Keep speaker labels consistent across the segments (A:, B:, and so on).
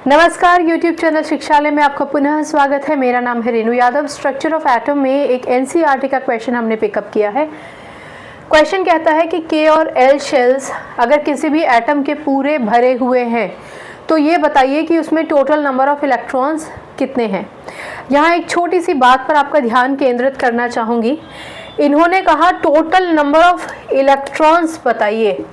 A: नमस्कार, YouTube channel शिक्षालय में आपका पुनः स्वागत है। मेरा नाम है Renu Yadav. Structure of atom में एक NCERT का क्वेश्चन हमने पिकअप किया है। क्वेश्चन कहता है कि K और L शेल्स अगर किसी भी एटम के पूरे भरे हुए हैं तो ये बताइए कि उसमें टोटल नंबर ऑफ इलेक्ट्रॉन्स कितने हैं। यहाँ एक छोटी सी बात पर आपका ध्यान केंद्रित करना चाहूँगी। इन्होंने कहा टोटल नंबर ऑफ इलेक्ट्रॉन्स बताइए,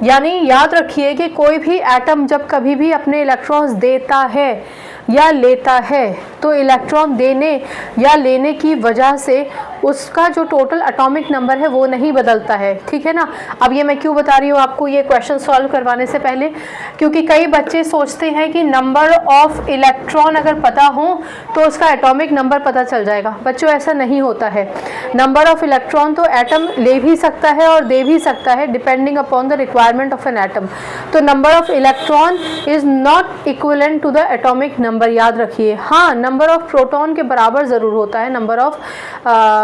A: यानी याद रखिए कि कोई भी एटम जब कभी भी अपने इलेक्ट्रॉन्स देता है या लेता है तो इलेक्ट्रॉन देने या लेने की वजह से उसका जो टोटल एटॉमिक नंबर है वो नहीं बदलता है। ठीक है ना। अब ये मैं क्यों बता रही हूँ आपको ये क्वेश्चन सॉल्व करवाने से पहले, क्योंकि कई बच्चे सोचते हैं कि नंबर ऑफ इलेक्ट्रॉन अगर पता हो तो उसका एटॉमिक नंबर पता चल जाएगा। बच्चों, ऐसा नहीं होता है। नंबर ऑफ इलेक्ट्रॉन तो एटम ले भी सकता है और दे भी सकता है depending upon the requirement of an atom. तो number of electron is not equivalent to the atomic number, याद रखिए। हाँ, नंबर ऑफ प्रोटॉन के बराबर ज़रूर होता है नंबर ऑफ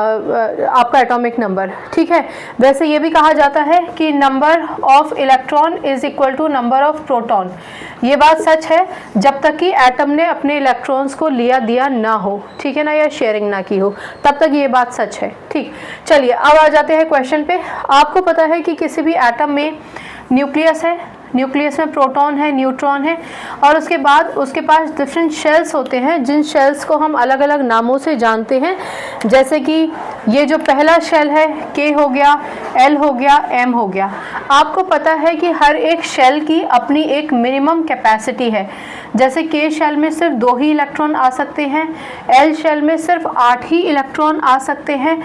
A: आपका एटॉमिक नंबर। ठीक है। वैसे ये भी कहा जाता है कि number of electron is equal to number of proton. ये बात सच है जब तक कि एटम ने अपने इलेक्ट्रॉन्स को लिया दिया ना हो, ठीक है ना, या शेयरिंग ना की हो, तब तक ये बात सच है। ठीक, चलिए अब आ जाते हैं क्वेश्चन पे। आपको पता है कि किसी भी एटम में न्यूक्लियस है, न्यूक्लियस में प्रोटॉन है, न्यूट्रॉन है, और उसके बाद उसके पास डिफरेंट शेल्स होते हैं जिन शेल्स को हम अलग अलग नामों से जानते हैं। जैसे कि ये जो पहला शेल है K हो गया, L हो गया, M हो गया। आपको पता है कि हर एक शेल की अपनी एक मिनिमम कैपेसिटी है। जैसे K शेल में सिर्फ 2 ही इलेक्ट्रॉन आ सकते हैं, L शेल में सिर्फ 8 ही इलेक्ट्रॉन आ सकते हैं,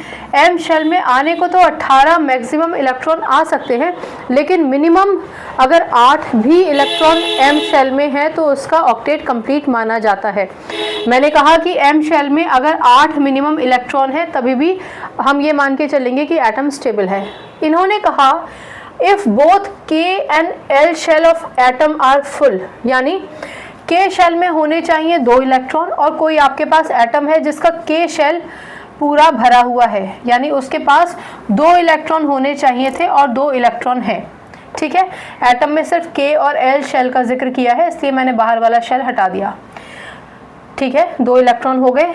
A: M शेल में आने को तो 18 मैक्सिमम इलेक्ट्रॉन आ सकते हैं, लेकिन मिनिमम अगर 8 भी इलेक्ट्रॉन M शेल में है तो उसका ऑक्टेट कंप्लीट माना जाता है। मैंने कहा कि M शेल में अगर 8 मिनिमम इलेक्ट्रॉन है तभी भी हम ये मान के चलेंगे कि एटम स्टेबल है। इन्होंने कहा if both K and L shell of atom are full, यानी K शेल में होने चाहिए 2 इलेक्ट्रॉन और कोई आपके पास एटम है जिसका K शेल पूरा भरा हुआ है, यानी उसके पास 2 इलेक्ट्रॉन होने चाहिए थे और 2 इलेक्ट्रॉन है। ठीक है। एटम में सिर्फ K और L शेल का जिक्र किया है, इसलिए मैंने बाहर वाला शेल हटा दिया। ठीक है, 2 इलेक्ट्रॉन हो गए।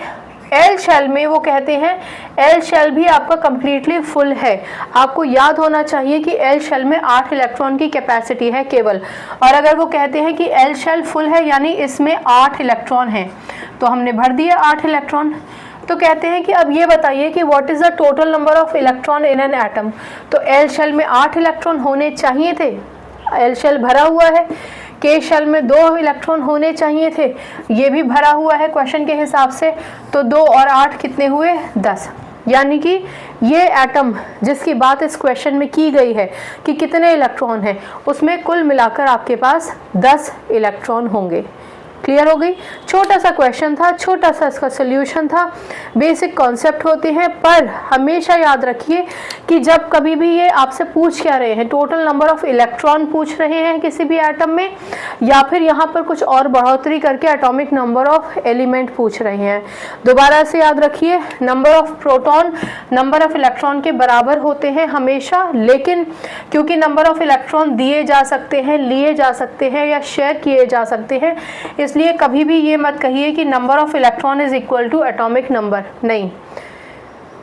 A: L शेल में वो कहते हैं L शेल भी आपका कंप्लीटली फुल है। आपको याद होना चाहिए कि L शेल में 8 इलेक्ट्रॉन की कैपेसिटी है केवल, और अगर वो कहते हैं कि L शेल फुल है यानी इसमें 8 इलेक्ट्रॉन हैं, तो हमने भर दिया 8 इलेक्ट्रॉन। तो कहते हैं कि अब ये बताइए कि what is the total number of electron in an atom. तो L शेल में 8 इलेक्ट्रॉन होने चाहिए थे, L शेल भरा हुआ है। K शेल में 2 इलेक्ट्रॉन होने चाहिए थे, ये भी भरा हुआ है क्वेश्चन के हिसाब से। तो 2 और 8 कितने हुए? 10। यानी कि ये एटम जिसकी बात इस क्वेश्चन में की गई है कि कितने इलेक्ट्रॉन हैं, उसमें कुल मिलाकर आपके पास 10 इलेक्ट्रॉन होंगे। क्लियर हो गई। छोटा सा क्वेश्चन था, छोटा सा इसका सोल्यूशन था। बेसिक कॉन्सेप्ट होते हैं, पर हमेशा याद रखिए कि जब कभी भी ये आपसे पूछ क्या रहे हैं, टोटल नंबर ऑफ इलेक्ट्रॉन पूछ रहे हैं किसी भी एटम में, या फिर यहाँ पर कुछ और बढ़ोतरी करके एटॉमिक नंबर ऑफ एलिमेंट पूछ रहे हैं, दोबारा से याद रखिए number of proton number of electron के बराबर होते हैं हमेशा। लेकिन क्योंकि नंबर ऑफ इलेक्ट्रॉन दिए जा सकते हैं, लिए जा सकते हैं या शेयर किए जा सकते हैं, इसलिए कभी भी ये मत कहिए कि number of electron is equal to atomic number. नहीं,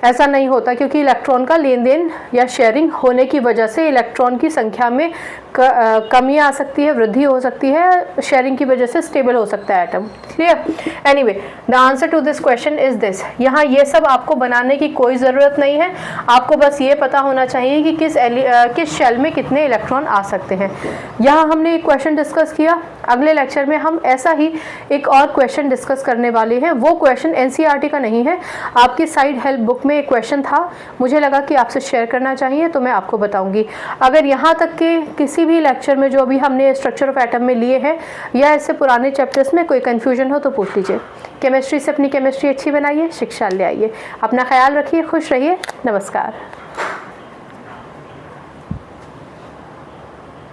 A: ऐसा नहीं होता, क्योंकि इलेक्ट्रॉन का लेन देन या शेयरिंग होने की वजह से इलेक्ट्रॉन की संख्या में कमी आ सकती है, वृद्धि हो सकती है, शेयरिंग की वजह से स्टेबल हो सकता है atom. Clear. Anyway, the answer to this question is this. यहाँ ये सब आपको बनाने की कोई ज़रूरत नहीं है, आपको बस ये पता होना चाहिए कि किस शेल में कितने इलेक्ट्रॉन आ सकते हैं। यहाँ हमने एक क्वेश्चन डिस्कस किया, अगले लेक्चर में हम ऐसा ही एक और क्वेश्चन डिस्कस करने वाले हैं। वो क्वेश्चन NCERT का नहीं है, आपकी साइड हेल्प बुक में एक क्वेश्चन था, मुझे लगा कि आपसे शेयर करना चाहिए तो मैं आपको बताऊंगी। अगर यहाँ तक के किसी भी लेक्चर में जो अभी हमने स्ट्रक्चर ऑफ एटम में लिए हैं या इससे पुराने चैप्टर्स में कोई कन्फ्यूजन हो तो पूछ लीजिए। केमिस्ट्री से अपनी केमिस्ट्री अच्छी बनाइए, शिक्षा ले आइए। अपना ख्याल रखिए, खुश रहिए। नमस्कार।